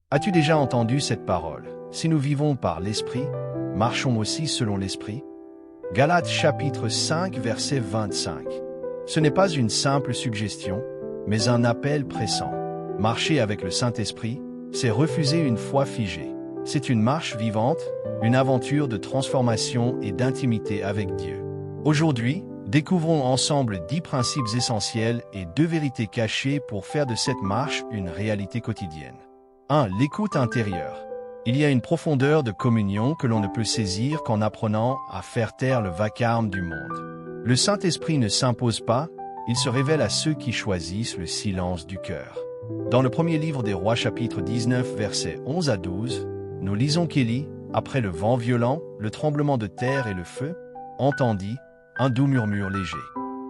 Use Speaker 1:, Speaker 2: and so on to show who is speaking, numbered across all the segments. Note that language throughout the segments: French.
Speaker 1: As-tu déjà entendu cette parole? Si nous vivons par l'Esprit, marchons aussi selon l'Esprit. Galates chapitre 5 verset 25. Ce n'est pas une simple suggestion, mais un appel pressant. Marcher avec le Saint-Esprit, c'est refuser une foi figée. C'est une marche vivante, une aventure de transformation et d'intimité avec Dieu. Aujourd'hui, découvrons ensemble 10 principes essentiels et 2 vérités cachées pour faire de cette marche une réalité quotidienne. 1. L'écoute intérieure. Il y a une profondeur de communion que l'on ne peut saisir qu'en apprenant à faire taire le vacarme du monde. Le Saint-Esprit ne s'impose pas, il se révèle à ceux qui choisissent le silence du cœur. Dans le premier livre des Rois chapitre 19 versets 11 à 12, nous lisons qu'Élie, après le vent violent, le tremblement de terre et le feu, entendit un doux murmure léger.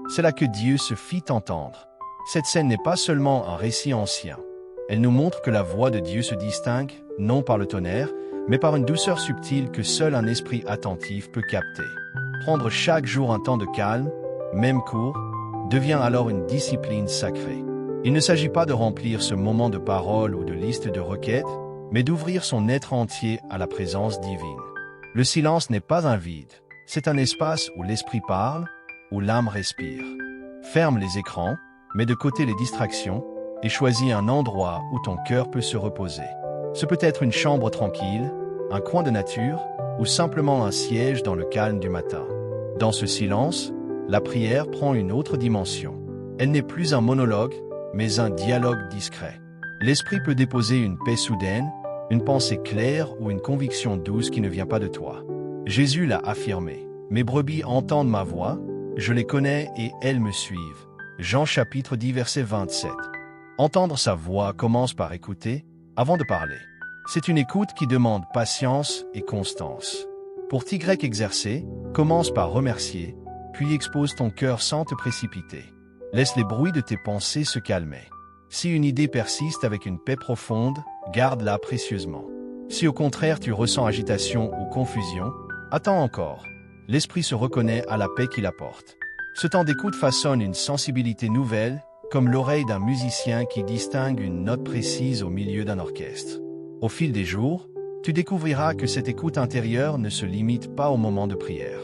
Speaker 1: C'est là que Dieu se fit entendre. Cette scène n'est pas seulement un récit ancien. Elle nous montre que la voix de Dieu se distingue, non par le tonnerre, mais par une douceur subtile que seul un esprit attentif peut capter. Prendre chaque jour un temps de calme, même court, devient alors une discipline sacrée. Il ne s'agit pas de remplir ce moment de parole ou de liste de requêtes, mais d'ouvrir son être entier à la présence divine. Le silence n'est pas un vide, c'est un espace où l'esprit parle, où l'âme respire. Ferme les écrans, mets de côté les distractions, et choisis un endroit où ton cœur peut se reposer. Ce peut être une chambre tranquille, un coin de nature, ou simplement un siège dans le calme du matin. Dans ce silence, la prière prend une autre dimension. Elle n'est plus un monologue, mais un dialogue discret. L'esprit peut déposer une paix soudaine, une pensée claire ou une conviction douce qui ne vient pas de toi. Jésus l'a affirmé. « Mes brebis entendent ma voix, je les connais et elles me suivent. » Jean chapitre 10 verset 27. Entendre sa voix commence par écouter, avant de parler. C'est une écoute qui demande patience et constance. Pour t'y exercer, commence par remercier, puis expose ton cœur sans te précipiter. Laisse les bruits de tes pensées se calmer. Si une idée persiste avec une paix profonde, garde-la précieusement. Si au contraire tu ressens agitation ou confusion, attends encore. L'esprit se reconnaît à la paix qu'il apporte. Ce temps d'écoute façonne une sensibilité nouvelle, comme l'oreille d'un musicien qui distingue une note précise au milieu d'un orchestre. Au fil des jours, tu découvriras que cette écoute intérieure ne se limite pas au moment de prière.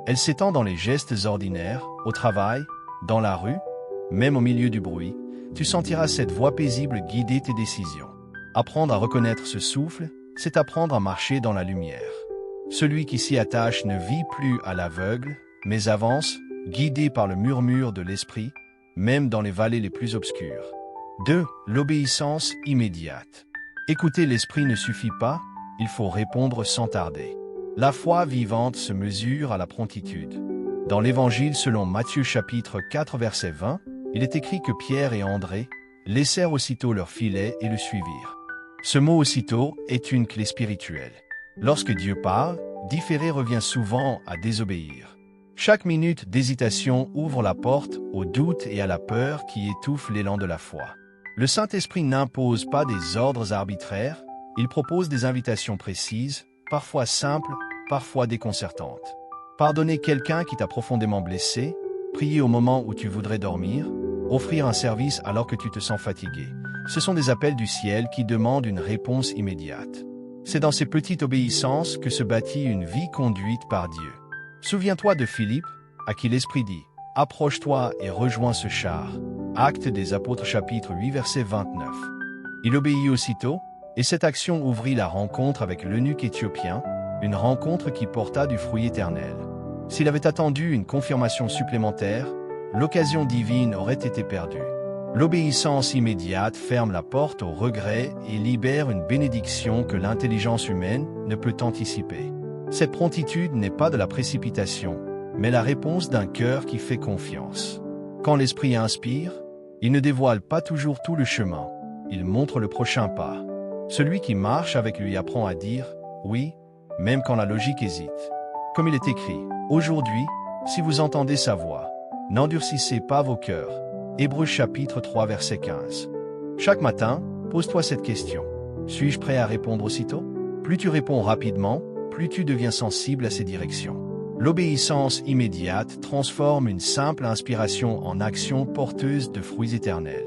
Speaker 1: Elle s'étend dans les gestes ordinaires, au travail, dans la rue, même au milieu du bruit. Tu sentiras cette voix paisible guider tes décisions. Apprendre à reconnaître ce souffle, c'est apprendre à marcher dans la lumière. Celui qui s'y attache ne vit plus à l'aveugle, mais avance, guidé par le murmure de l'esprit, même dans les vallées les plus obscures. 2. L'obéissance immédiate. Écouter l'esprit ne suffit pas, il faut répondre sans tarder. La foi vivante se mesure à la promptitude. Dans l'Évangile selon Matthieu chapitre 4 verset 20, il est écrit que Pierre et André laissèrent aussitôt leur filet et le suivirent. Ce mot « aussitôt » est une clé spirituelle. Lorsque Dieu parle, différer revient souvent à désobéir. Chaque minute d'hésitation ouvre la porte au doute et à la peur qui étouffent l'élan de la foi. Le Saint-Esprit n'impose pas des ordres arbitraires, il propose des invitations précises, parfois simples, parfois déconcertantes. Pardonner quelqu'un qui t'a profondément blessé, prier au moment où tu voudrais dormir, offrir un service alors que tu te sens fatigué. Ce sont des appels du ciel qui demandent une réponse immédiate. C'est dans ces petites obéissances que se bâtit une vie conduite par Dieu. Souviens-toi de Philippe, à qui l'Esprit dit « Approche-toi et rejoins ce char ». Actes des Apôtres chapitre 8 verset 29. Il obéit aussitôt, et cette action ouvrit la rencontre avec l'eunuque éthiopien, une rencontre qui porta du fruit éternel. S'il avait attendu une confirmation supplémentaire, l'occasion divine aurait été perdue. L'obéissance immédiate ferme la porte au regret et libère une bénédiction que l'intelligence humaine ne peut anticiper. Cette promptitude n'est pas de la précipitation, mais la réponse d'un cœur qui fait confiance. Quand l'Esprit inspire, il ne dévoile pas toujours tout le chemin, il montre le prochain pas. Celui qui marche avec lui apprend à dire « oui », même quand la logique hésite. Comme il est écrit, « Aujourd'hui, si vous entendez sa voix, n'endurcissez pas vos cœurs ». Hébreux chapitre 3 verset 15. Chaque matin, pose-toi cette question. Suis-je prêt à répondre aussitôt? Plus tu réponds rapidement, plus tu deviens sensible à ses directions. L'obéissance immédiate transforme une simple inspiration en action porteuse de fruits éternels.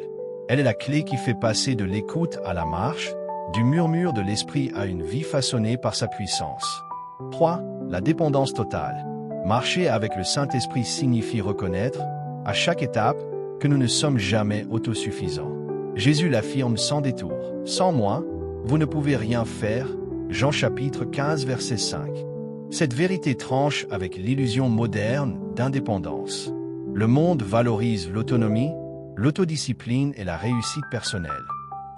Speaker 1: Elle est la clé qui fait passer de l'écoute à la marche, du murmure de l'esprit à une vie façonnée par sa puissance. 3. La dépendance totale. Marcher avec le Saint-Esprit signifie reconnaître, à chaque étape, que nous ne sommes jamais autosuffisants. Jésus l'affirme sans détour. « Sans moi, vous ne pouvez rien faire » Jean chapitre 15 verset 5. Cette vérité tranche avec l'illusion moderne d'indépendance. Le monde valorise l'autonomie, l'autodiscipline et la réussite personnelle.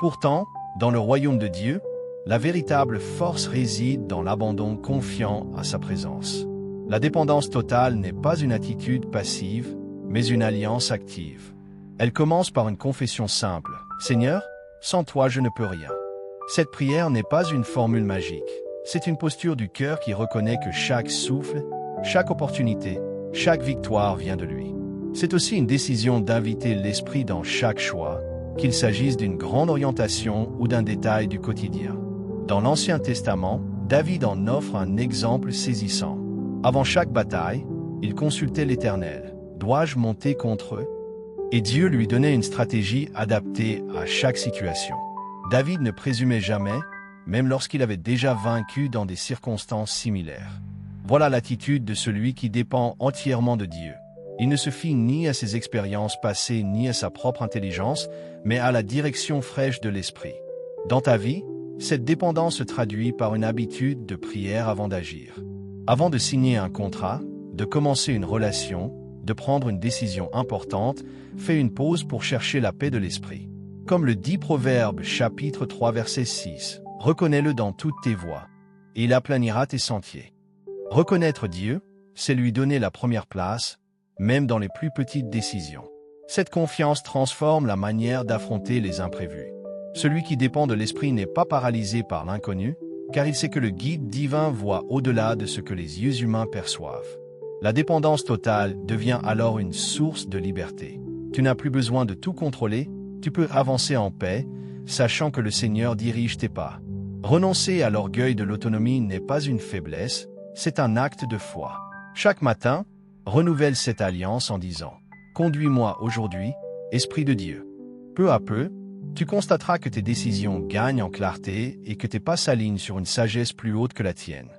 Speaker 1: Pourtant, dans le royaume de Dieu, la véritable force réside dans l'abandon confiant à sa présence. La dépendance totale n'est pas une attitude passive, mais une alliance active. Elle commence par une confession simple. « Seigneur, sans toi je ne peux rien ». Cette prière n'est pas une formule magique. C'est une posture du cœur qui reconnaît que chaque souffle, chaque opportunité, chaque victoire vient de lui. C'est aussi une décision d'inviter l'Esprit dans chaque choix, qu'il s'agisse d'une grande orientation ou d'un détail du quotidien. Dans l'Ancien Testament, David en offre un exemple saisissant. Avant chaque bataille, il consultait l'Éternel. « Dois-je monter contre eux ?» Et Dieu lui donnait une stratégie adaptée à chaque situation. David ne présumait jamais, même lorsqu'il avait déjà vaincu dans des circonstances similaires. Voilà l'attitude de celui qui dépend entièrement de Dieu. Il ne se fie ni à ses expériences passées ni à sa propre intelligence, mais à la direction fraîche de l'Esprit. Dans ta vie, cette dépendance se traduit par une habitude de prière avant d'agir. Avant de signer un contrat, de commencer une relation, de prendre une décision importante, fais une pause pour chercher la paix de l'Esprit. Comme le dit Proverbe chapitre 3 verset 6, « Reconnais-le dans toutes tes voies, et il aplanira tes sentiers. » Reconnaître Dieu, c'est lui donner la première place, même dans les plus petites décisions. Cette confiance transforme la manière d'affronter les imprévus. Celui qui dépend de l'Esprit n'est pas paralysé par l'inconnu, car il sait que le guide divin voit au-delà de ce que les yeux humains perçoivent. La dépendance totale devient alors une source de liberté. Tu n'as plus besoin de tout contrôler, tu peux avancer en paix, sachant que le Seigneur dirige tes pas. Renoncer à l'orgueil de l'autonomie n'est pas une faiblesse, c'est un acte de foi. Chaque matin, renouvelle cette alliance en disant « Conduis-moi aujourd'hui, Esprit de Dieu ». Peu à peu, tu constateras que tes décisions gagnent en clarté et que tes pas s'alignent sur une sagesse plus haute que la tienne.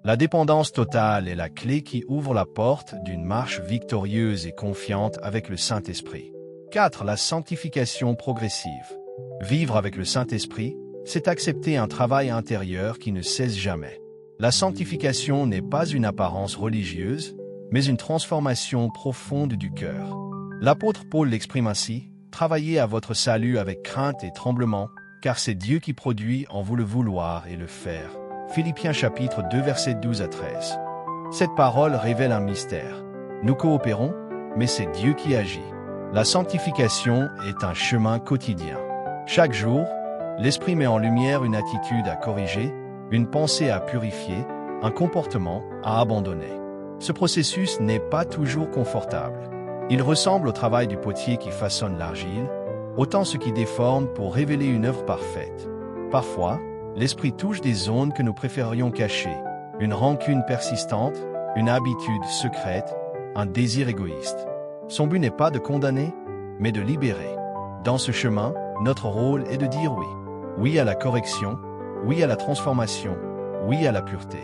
Speaker 1: La dépendance totale est la clé qui ouvre la porte d'une marche victorieuse et confiante avec le Saint-Esprit. 4. La sanctification progressive. Vivre avec le Saint-Esprit, c'est accepter un travail intérieur qui ne cesse jamais. La sanctification n'est pas une apparence religieuse, mais une transformation profonde du cœur. L'apôtre Paul l'exprime ainsi, « Travaillez à votre salut avec crainte et tremblement, car c'est Dieu qui produit en vous le vouloir et le faire. » Philippiens chapitre 2 versets 12 à 13. Cette parole révèle un mystère. Nous coopérons, mais c'est Dieu qui agit. La sanctification est un chemin quotidien. Chaque jour, l'Esprit met en lumière une attitude à corriger, une pensée à purifier, un comportement à abandonner. Ce processus n'est pas toujours confortable. Il ressemble au travail du potier qui façonne l'argile, autant ce qui déforme pour révéler une œuvre parfaite. Parfois, l'Esprit touche des zones que nous préférerions cacher, une rancune persistante, une habitude secrète, un désir égoïste. Son but n'est pas de condamner, mais de libérer. Dans ce chemin, notre rôle est de dire oui. Oui à la correction, oui à la transformation, oui à la pureté.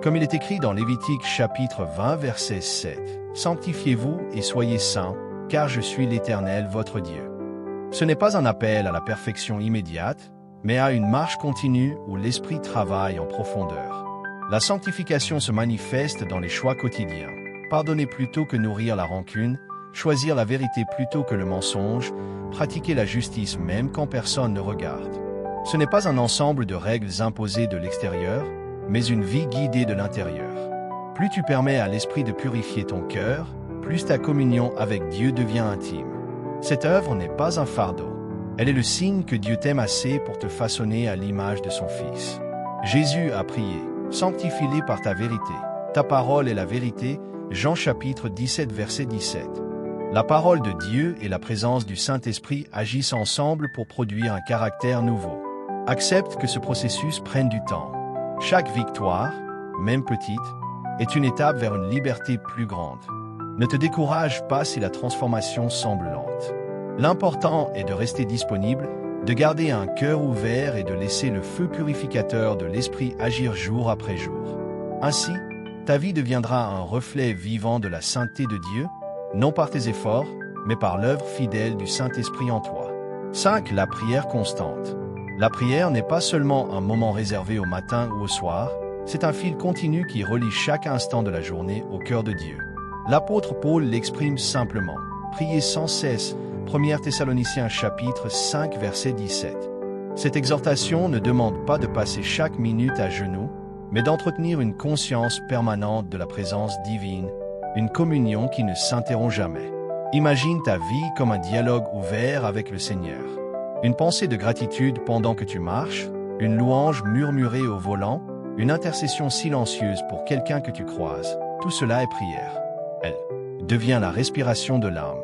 Speaker 1: Comme il est écrit dans Lévitique chapitre 20 verset 7, « Sanctifiez-vous et soyez saints, car je suis l'Éternel votre Dieu. » Ce n'est pas un appel à la perfection immédiate, mais à une marche continue où l'Esprit travaille en profondeur. La sanctification se manifeste dans les choix quotidiens. Pardonner plutôt que nourrir la rancune, choisir la vérité plutôt que le mensonge, pratiquer la justice même quand personne ne regarde. Ce n'est pas un ensemble de règles imposées de l'extérieur, mais une vie guidée de l'intérieur. Plus tu permets à l'Esprit de purifier ton cœur, plus ta communion avec Dieu devient intime. Cette œuvre n'est pas un fardeau. Elle est le signe que Dieu t'aime assez pour te façonner à l'image de son Fils. Jésus a prié, « Sanctifie-les par ta vérité. Ta parole est la vérité. » Jean chapitre 17 verset 17. La parole de Dieu et la présence du Saint-Esprit agissent ensemble pour produire un caractère nouveau. Accepte que ce processus prenne du temps. Chaque victoire, même petite, est une étape vers une liberté plus grande. Ne te décourage pas si la transformation semble lente. L'important est de rester disponible, de garder un cœur ouvert et de laisser le feu purificateur de l'Esprit agir jour après jour. Ainsi, ta vie deviendra un reflet vivant de la sainteté de Dieu, non par tes efforts, mais par l'œuvre fidèle du Saint-Esprit en toi. 5. La prière constante. La prière n'est pas seulement un moment réservé au matin ou au soir, c'est un fil continu qui relie chaque instant de la journée au cœur de Dieu. L'apôtre Paul l'exprime simplement. Priez sans cesse. 1 Thessaloniciens chapitre 5 verset 17. Cette exhortation ne demande pas de passer chaque minute à genoux, mais d'entretenir une conscience permanente de la présence divine, une communion qui ne s'interrompt jamais. Imagine ta vie comme un dialogue ouvert avec le Seigneur. Une pensée de gratitude pendant que tu marches, une louange murmurée au volant, une intercession silencieuse pour quelqu'un que tu croises. Tout cela est prière. Elle devient la respiration de l'âme.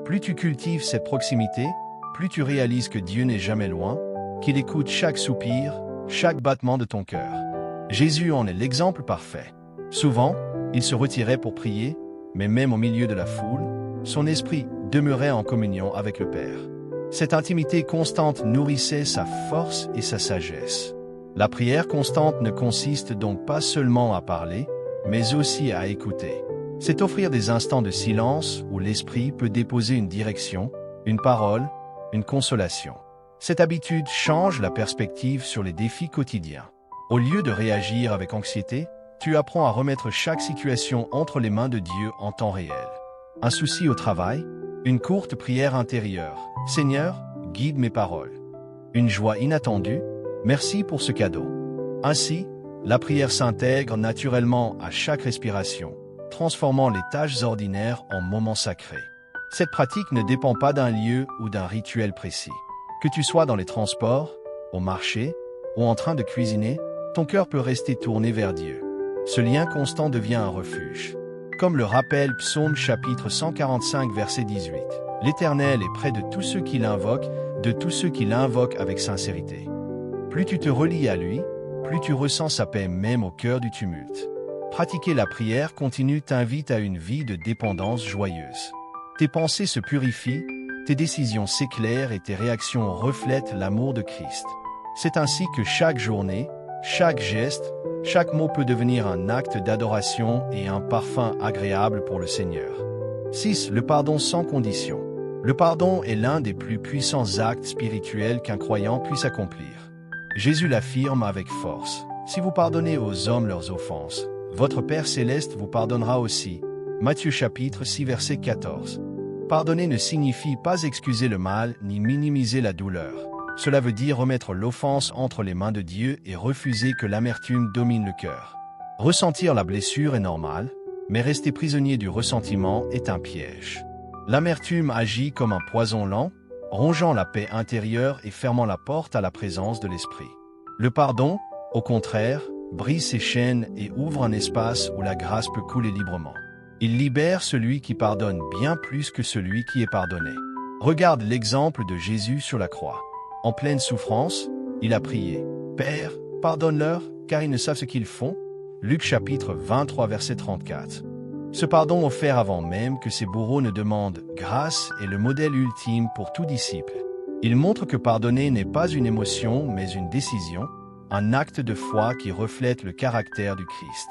Speaker 1: Plus tu cultives cette proximité, plus tu réalises que Dieu n'est jamais loin, qu'il écoute chaque soupir, chaque battement de ton cœur. Jésus en est l'exemple parfait. Souvent, il se retirait pour prier, mais même au milieu de la foule, son esprit demeurait en communion avec le Père. Cette intimité constante nourrissait sa force et sa sagesse. La prière constante ne consiste donc pas seulement à parler, mais aussi à écouter. C'est offrir des instants de silence où l'esprit peut déposer une direction, une parole, une consolation. Cette habitude change la perspective sur les défis quotidiens. Au lieu de réagir avec anxiété, tu apprends à remettre chaque situation entre les mains de Dieu en temps réel. Un souci au travail, une courte prière intérieure. Seigneur, guide mes paroles. Une joie inattendue, merci pour ce cadeau. Ainsi, la prière s'intègre naturellement à chaque respiration, transformant les tâches ordinaires en moments sacrés. Cette pratique ne dépend pas d'un lieu ou d'un rituel précis. Que tu sois dans les transports, au marché ou en train de cuisiner, ton cœur peut rester tourné vers Dieu. Ce lien constant devient un refuge. Comme le rappelle Psaume chapitre 145 verset 18. L'Éternel est près de tous ceux qui l'invoquent, de tous ceux qui l'invoquent avec sincérité. Plus tu te relis à lui, plus tu ressens sa paix même au cœur du tumulte. Pratiquer la prière continue t'invite à une vie de dépendance joyeuse. Tes pensées se purifient, tes décisions s'éclairent et tes réactions reflètent l'amour de Christ. C'est ainsi que chaque journée, chaque geste, chaque mot peut devenir un acte d'adoration et un parfum agréable pour le Seigneur. 6. Le pardon sans condition. Le pardon est l'un des plus puissants actes spirituels qu'un croyant puisse accomplir. Jésus l'affirme avec force. Si vous pardonnez aux hommes leurs offenses, votre Père céleste vous pardonnera aussi. Matthieu chapitre 6 verset 14. Pardonner ne signifie pas excuser le mal ni minimiser la douleur. Cela veut dire remettre l'offense entre les mains de Dieu et refuser que l'amertume domine le cœur. Ressentir la blessure est normal, mais rester prisonnier du ressentiment est un piège. L'amertume agit comme un poison lent, rongeant la paix intérieure et fermant la porte à la présence de l'esprit. Le pardon, au contraire, brise ces chaînes et ouvre un espace où la grâce peut couler librement. Il libère celui qui pardonne bien plus que celui qui est pardonné. Regarde l'exemple de Jésus sur la croix. En pleine souffrance, il a prié « Père, pardonne-leur, car ils ne savent ce qu'ils font » Luc chapitre 23 verset 34. Ce pardon offert avant même que ses bourreaux ne demandent grâce est le modèle ultime pour tout disciple. Il montre que pardonner n'est pas une émotion mais une décision, un acte de foi qui reflète le caractère du Christ.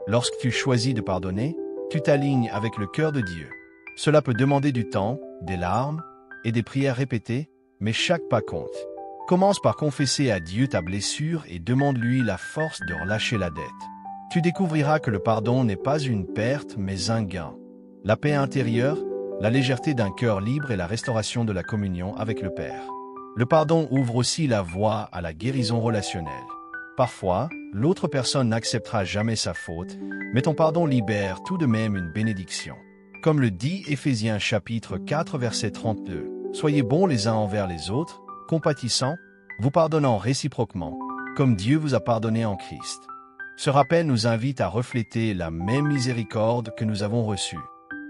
Speaker 1: Lorsque tu choisis de pardonner, tu t'alignes avec le cœur de Dieu. Cela peut demander du temps, des larmes et des prières répétées, mais chaque pas compte. Commence par confesser à Dieu ta blessure et demande-lui la force de relâcher la dette. Tu découvriras que le pardon n'est pas une perte, mais un gain. La paix intérieure, la légèreté d'un cœur libre et la restauration de la communion avec le Père. Le pardon ouvre aussi la voie à la guérison relationnelle. Parfois, l'autre personne n'acceptera jamais sa faute, mais ton pardon libère tout de même une bénédiction. Comme le dit Éphésiens chapitre 4 verset 32, « Soyez bons les uns envers les autres, compatissants, vous pardonnant réciproquement, comme Dieu vous a pardonné en Christ. » Ce rappel nous invite à refléter la même miséricorde que nous avons reçue.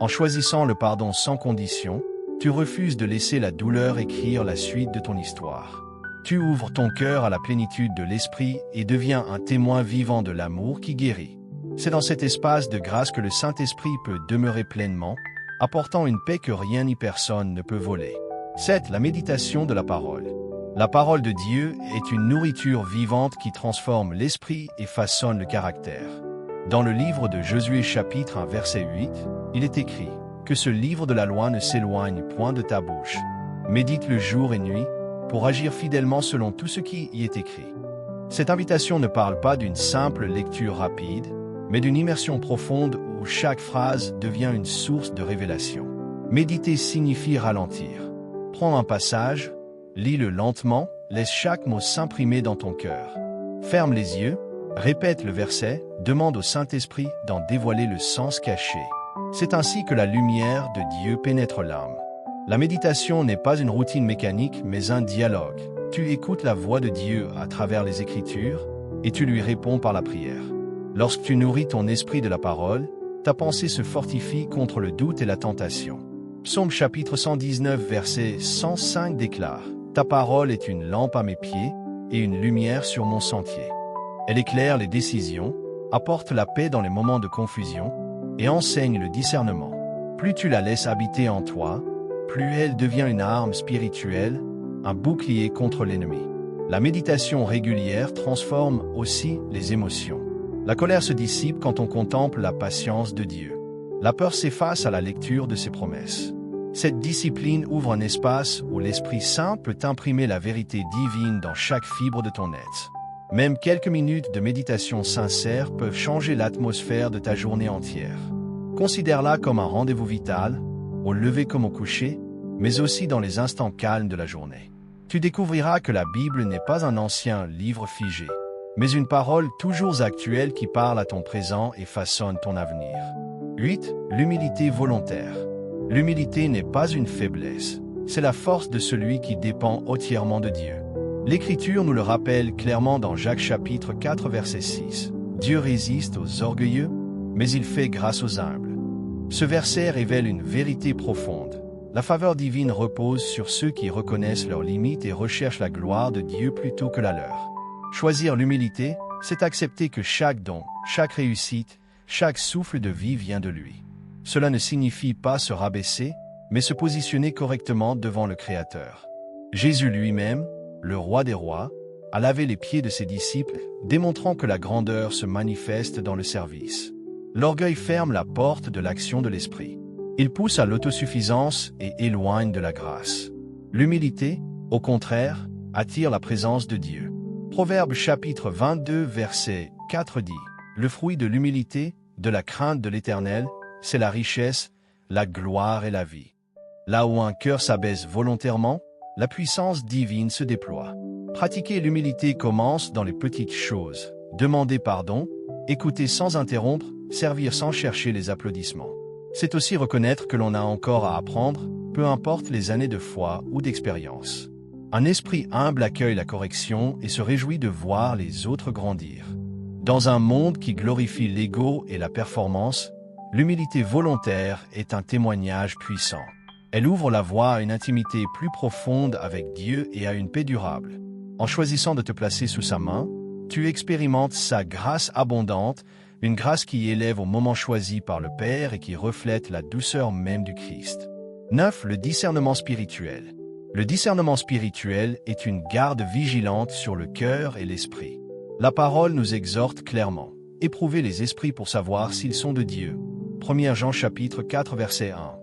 Speaker 1: En choisissant le pardon sans condition, tu refuses de laisser la douleur écrire la suite de ton histoire. Tu ouvres ton cœur à la plénitude de l'Esprit et deviens un témoin vivant de l'amour qui guérit. C'est dans cet espace de grâce que le Saint-Esprit peut demeurer pleinement, apportant une paix que rien ni personne ne peut voler. 7. La méditation de la parole. La parole de Dieu est une nourriture vivante qui transforme l'esprit et façonne le caractère. Dans le livre de Josué chapitre 1 verset 8, il est écrit « Que ce livre de la loi ne s'éloigne point de ta bouche. Médite-le jour et nuit, pour agir fidèlement selon tout ce qui y est écrit. » Cette invitation ne parle pas d'une simple lecture rapide, mais d'une immersion profonde où chaque phrase devient une source de révélation. Méditer signifie ralentir. Prends un passage, lis-le lentement, laisse chaque mot s'imprimer dans ton cœur. Ferme les yeux, répète le verset, demande au Saint-Esprit d'en dévoiler le sens caché. C'est ainsi que la lumière de Dieu pénètre l'âme. La méditation n'est pas une routine mécanique, mais un dialogue. Tu écoutes la voix de Dieu à travers les Écritures et tu lui réponds par la prière. Lorsque tu nourris ton esprit de la parole, ta pensée se fortifie contre le doute et la tentation. Psaume chapitre 119 verset 105 déclare « Ta parole est une lampe à mes pieds et une lumière sur mon sentier. Elle éclaire les décisions, apporte la paix dans les moments de confusion et enseigne le discernement. Plus tu la laisses habiter en toi, plus elle devient une arme spirituelle, un bouclier contre l'ennemi. » La méditation régulière transforme aussi les émotions. La colère se dissipe quand on contemple la patience de Dieu. La peur s'efface à la lecture de ses promesses. Cette discipline ouvre un espace où l'Esprit Saint peut imprimer la vérité divine dans chaque fibre de ton être. Même quelques minutes de méditation sincère peuvent changer l'atmosphère de ta journée entière. Considère-la comme un rendez-vous vital, au lever comme au coucher, mais aussi dans les instants calmes de la journée. Tu découvriras que la Bible n'est pas un ancien livre figé, mais une parole toujours actuelle qui parle à ton présent et façonne ton avenir. 8. L'humilité volontaire. L'humilité n'est pas une faiblesse, c'est la force de celui qui dépend entièrement de Dieu. L'Écriture nous le rappelle clairement dans Jacques chapitre 4 verset 6. Dieu résiste aux orgueilleux, mais il fait grâce aux humbles. Ce verset révèle une vérité profonde. La faveur divine repose sur ceux qui reconnaissent leurs limites et recherchent la gloire de Dieu plutôt que la leur. Choisir l'humilité, c'est accepter que chaque don, chaque réussite, chaque souffle de vie vient de lui. Cela ne signifie pas se rabaisser, mais se positionner correctement devant le Créateur. Jésus lui-même, le roi des rois, a lavé les pieds de ses disciples, démontrant que la grandeur se manifeste dans le service. L'orgueil ferme la porte de l'action de l'esprit. Il pousse à l'autosuffisance et éloigne de la grâce. L'humilité, au contraire, attire la présence de Dieu. Proverbe chapitre 22 verset 4 dit « Le fruit de l'humilité, de la crainte de l'Éternel, c'est la richesse, la gloire et la vie. » Là où un cœur s'abaisse volontairement, la puissance divine se déploie. Pratiquer l'humilité commence dans les petites choses. Demander pardon, écouter sans interrompre, servir sans chercher les applaudissements. C'est aussi reconnaître que l'on a encore à apprendre, peu importe les années de foi ou d'expérience. Un esprit humble accueille la correction et se réjouit de voir les autres grandir. Dans un monde qui glorifie l'ego et la performance, l'humilité volontaire est un témoignage puissant. Elle ouvre la voie à une intimité plus profonde avec Dieu et à une paix durable. En choisissant de te placer sous sa main, tu expérimentes sa grâce abondante, une grâce qui élève au moment choisi par le Père et qui reflète la douceur même du Christ. 9. Le discernement spirituel. Le discernement spirituel est une garde vigilante sur le cœur et l'esprit. La parole nous exhorte clairement. Éprouvez les esprits pour savoir s'ils sont de Dieu. 1 Jean chapitre 4 verset 1.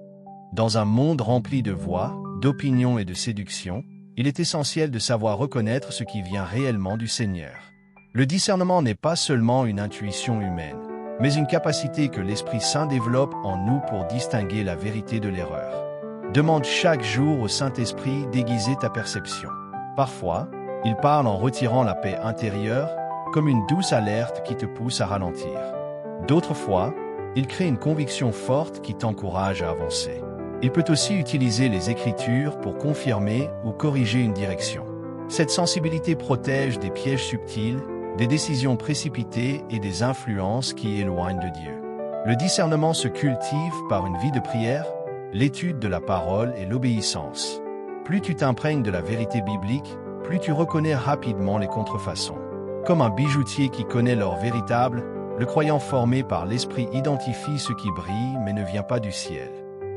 Speaker 1: Dans un monde rempli de voix, d'opinions et de séduction, il est essentiel de savoir reconnaître ce qui vient réellement du Seigneur. Le discernement n'est pas seulement une intuition humaine, mais une capacité que l'Esprit Saint développe en nous pour distinguer la vérité de l'erreur. Demande chaque jour au Saint-Esprit d'aiguiser ta perception. Parfois, il parle en retirant la paix intérieure, comme une douce alerte qui te pousse à ralentir. D'autres fois, il crée une conviction forte qui t'encourage à avancer. Il peut aussi utiliser les Écritures pour confirmer ou corriger une direction. Cette sensibilité protège des pièges subtils, des décisions précipitées et des influences qui éloignent de Dieu. Le discernement se cultive par une vie de prière, l'étude de la parole et l'obéissance. Plus tu t'imprègnes de la vérité biblique, plus tu reconnais rapidement les contrefaçons. Comme un bijoutier qui connaît l'or véritable, le croyant formé par l'Esprit identifie ce qui brille mais ne vient pas du ciel.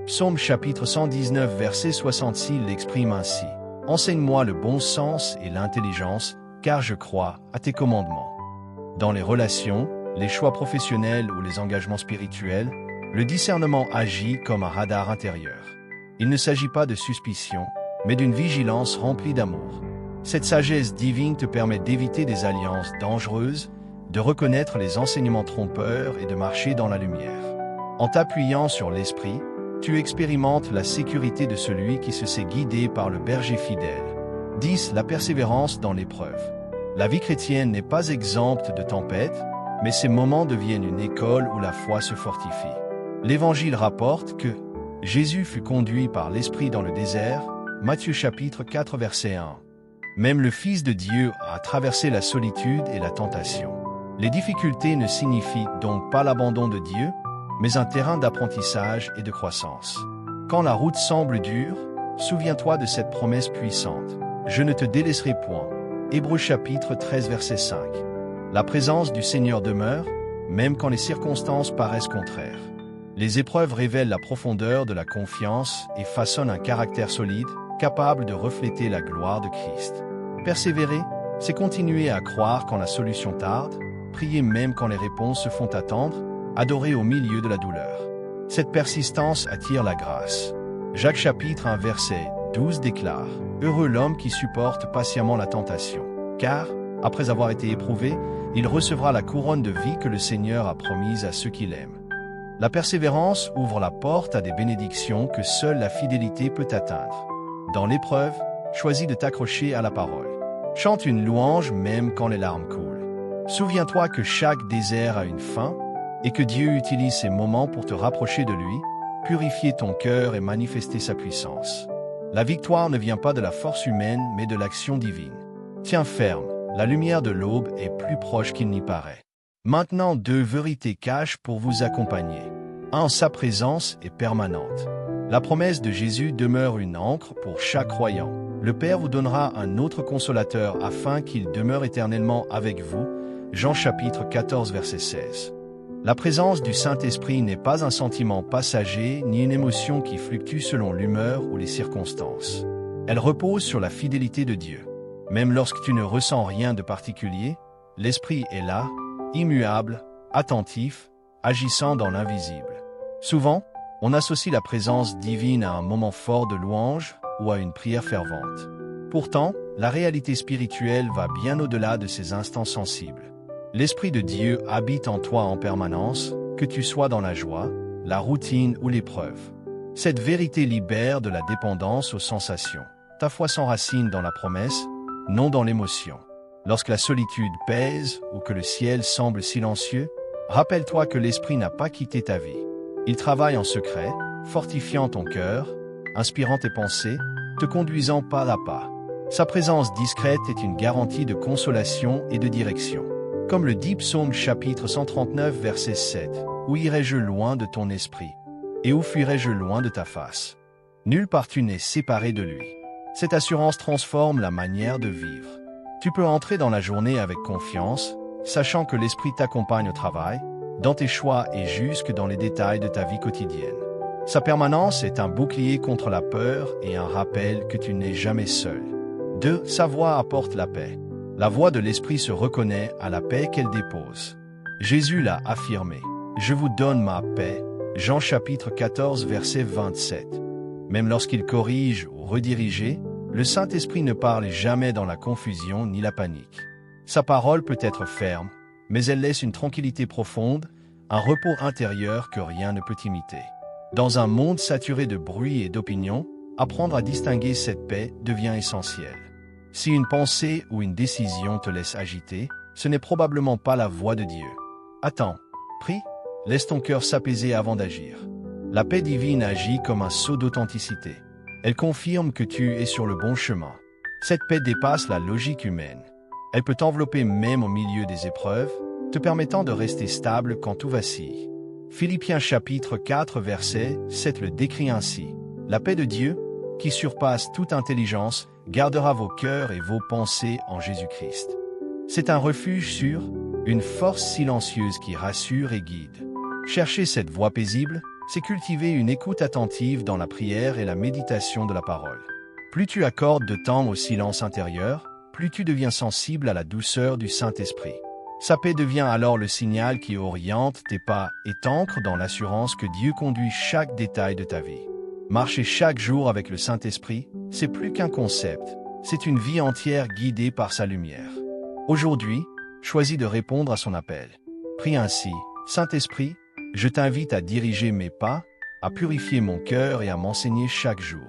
Speaker 1: Psaume chapitre 119 verset 66 l'exprime ainsi. « Enseigne-moi le bon sens et l'intelligence, car je crois à tes commandements. Dans les relations, les choix professionnels ou les engagements spirituels, le discernement agit comme un radar intérieur. Il ne s'agit pas de suspicion, mais d'une vigilance remplie d'amour. Cette sagesse divine te permet d'éviter des alliances dangereuses, de reconnaître les enseignements trompeurs et de marcher dans la lumière. En t'appuyant sur l'esprit, tu expérimentes la sécurité de celui qui se sait guidé par le berger fidèle. 10. La persévérance dans l'épreuve. La vie chrétienne n'est pas exempte de tempêtes, mais ces moments deviennent une école où la foi se fortifie. L'Évangile rapporte que Jésus fut conduit par l'Esprit dans le désert, Matthieu chapitre 4 verset 1. Même le Fils de Dieu a traversé la solitude et la tentation. Les difficultés ne signifient donc pas l'abandon de Dieu, mais un terrain d'apprentissage et de croissance. Quand la route semble dure, souviens-toi de cette promesse puissante. Je ne te délaisserai point. Hébreux chapitre 13 verset 5. La présence du Seigneur demeure, même quand les circonstances paraissent contraires. Les épreuves révèlent la profondeur de la confiance et façonnent un caractère solide, capable de refléter la gloire de Christ. Persévérer, c'est continuer à croire quand la solution tarde, prier même quand les réponses se font attendre, adorer au milieu de la douleur. Cette persistance attire la grâce. Jacques chapitre 1 verset 12 déclare « Heureux l'homme qui supporte patiemment la tentation, car, après avoir été éprouvé, il recevra la couronne de vie que le Seigneur a promise à ceux qui l'aiment. » La persévérance ouvre la porte à des bénédictions que seule la fidélité peut atteindre. Dans l'épreuve, choisis de t'accrocher à la parole. Chante une louange même quand les larmes coulent. Souviens-toi que chaque désert a une fin et que Dieu utilise ces moments pour te rapprocher de lui, purifier ton cœur et manifester sa puissance. La victoire ne vient pas de la force humaine mais de l'action divine. Tiens ferme, la lumière de l'aube est plus proche qu'il n'y paraît. Maintenant 2 vérités cachent pour vous accompagner. 1. Sa présence est permanente. La promesse de Jésus demeure une ancre pour chaque croyant. Le Père vous donnera un autre consolateur afin qu'il demeure éternellement avec vous. Jean chapitre 14 verset 16. La présence du Saint-Esprit n'est pas un sentiment passager ni une émotion qui fluctue selon l'humeur ou les circonstances. Elle repose sur la fidélité de Dieu. Même lorsque tu ne ressens rien de particulier, l'Esprit est là, immuable, attentif, agissant dans l'invisible. Souvent, on associe la présence divine à un moment fort de louange ou à une prière fervente. Pourtant, la réalité spirituelle va bien au-delà de ces instants sensibles. L'Esprit de Dieu habite en toi en permanence, que tu sois dans la joie, la routine ou l'épreuve. Cette vérité libère de la dépendance aux sensations. Ta foi s'enracine dans la promesse, non dans l'émotion. Lorsque la solitude pèse ou que le ciel semble silencieux, rappelle-toi que l'Esprit n'a pas quitté ta vie. Il travaille en secret, fortifiant ton cœur, inspirant tes pensées, te conduisant pas à pas. Sa présence discrète est une garantie de consolation et de direction. Comme le dit Psaume chapitre 139 verset 7, « Où irai-je loin de ton esprit? Et où fuirai-je loin de ta face? Nulle part tu n'es séparé de lui. » Cette assurance transforme la manière de vivre. Tu peux entrer dans la journée avec confiance, sachant que l'Esprit t'accompagne au travail, dans tes choix et jusque dans les détails de ta vie quotidienne. Sa permanence est un bouclier contre la peur et un rappel que tu n'es jamais seul. 2. Sa voix apporte la paix. La voix de l'Esprit se reconnaît à la paix qu'elle dépose. Jésus l'a affirmé. « Je vous donne ma paix » Jean chapitre 14 verset 27. Même lorsqu'il corrige ou redirige, le Saint-Esprit ne parle jamais dans la confusion ni la panique. Sa parole peut être ferme, mais elle laisse une tranquillité profonde, un repos intérieur que rien ne peut imiter. Dans un monde saturé de bruit et d'opinions, apprendre à distinguer cette paix devient essentiel. Si une pensée ou une décision te laisse agiter, ce n'est probablement pas la voix de Dieu. Attends, prie, laisse ton cœur s'apaiser avant d'agir. La paix divine agit comme un sceau d'authenticité. Elle confirme que tu es sur le bon chemin. Cette paix dépasse la logique humaine. Elle peut t'envelopper même au milieu des épreuves, te permettant de rester stable quand tout vacille. Philippiens chapitre 4 verset 7 le décrit ainsi. La paix de Dieu, qui surpasse toute intelligence, gardera vos cœurs et vos pensées en Jésus-Christ. C'est un refuge sûr, une force silencieuse qui rassure et guide. Chercher cette voie paisible, c'est cultiver une écoute attentive dans la prière et la méditation de la parole. Plus tu accordes de temps au silence intérieur, plus tu deviens sensible à la douceur du Saint-Esprit. Sa paix devient alors le signal qui oriente tes pas et t'ancre dans l'assurance que Dieu conduit chaque détail de ta vie. Marcher chaque jour avec le Saint-Esprit, c'est plus qu'un concept, c'est une vie entière guidée par sa lumière. Aujourd'hui, choisis de répondre à son appel. Prie ainsi, Saint-Esprit, je t'invite à diriger mes pas, à purifier mon cœur et à m'enseigner chaque jour.